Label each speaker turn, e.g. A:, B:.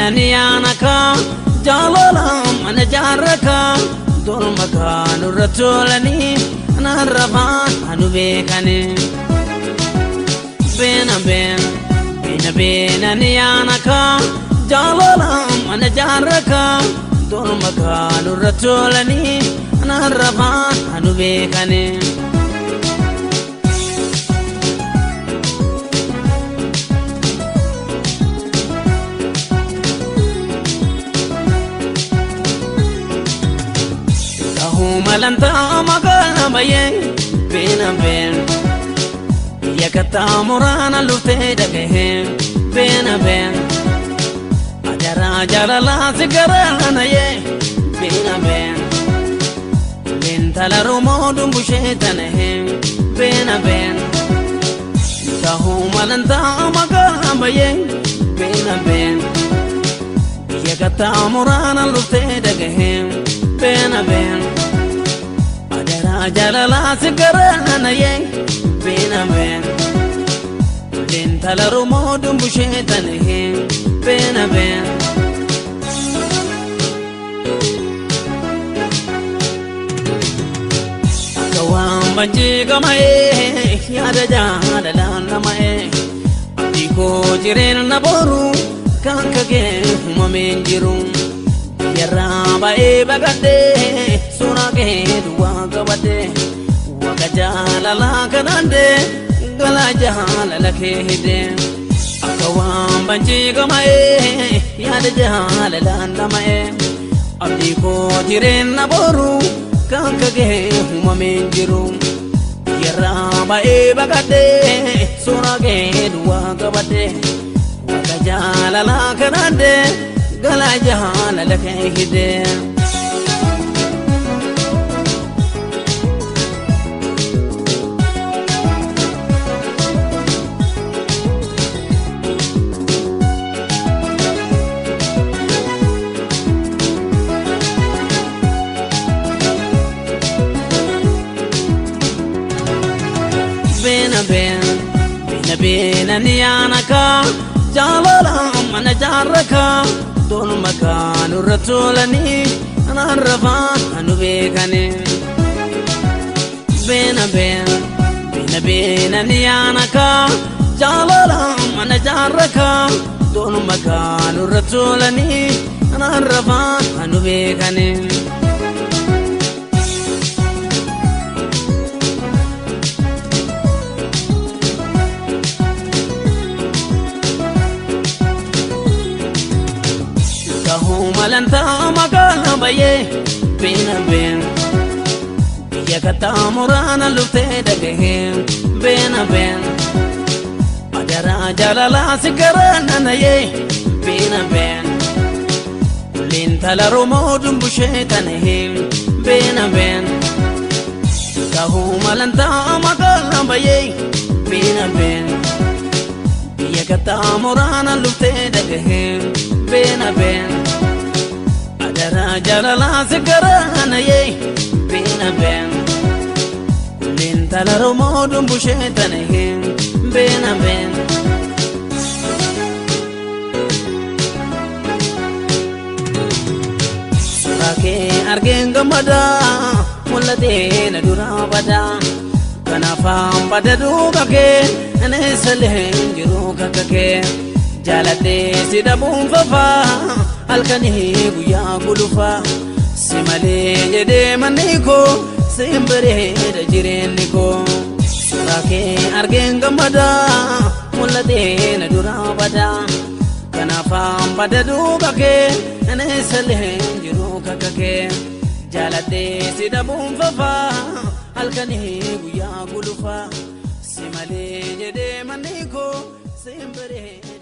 A: niyanaka jalala mana jaraka dol makanu ratulani naraba anu bekane bena niyanaka jalala mana jaraka dol makanu ratulani naraba anu bekane malanta magana baye ben yakata murana lute dage ben ajara jalala sigarana ye ben talaru modum bushetane ben tahu malanta magana baye ben yakata murana lute dage ben jalala sigarana ye ben talaru modum bushetane ben kawam banji gamae yada jalala namae diko jiren naboru kankage humamenjiru yaraba e bagade sunage duwa gabade wakajalala kanande gala jahala khede akawam banji gamae yada jahala namae abdi ko jiren naboru kankage humamenjiru yaraba e bagade sunage duwa gabade wakajalala kanande gala jahala khede bena niyanaka jalala mana jaraka dol makanu ratulani naraba anu bekane bena niyanaka jalala mana jaraka dol makanu ratulani naraba anu bekane malanta magana baye ben yakata murana lute dage ben adara jalala sigarana ye ben talaru modum bushetane ben kahu malanta magana baye ben yakata murana lute dage ben jalala sigarana ye ben talaru modum bushetane ben surake argen gamada mulade na durabada kanafam badadu kake ane salen jiru kake jalate sidabum fafa alkani guya gulufa simale jede maniko simbere da jireniko surake argen gamada mulade na durabada kanafam badadu kake ane salen jiru kake jalate sidabum fafa alkani guya gulufa simale jede maniko simbere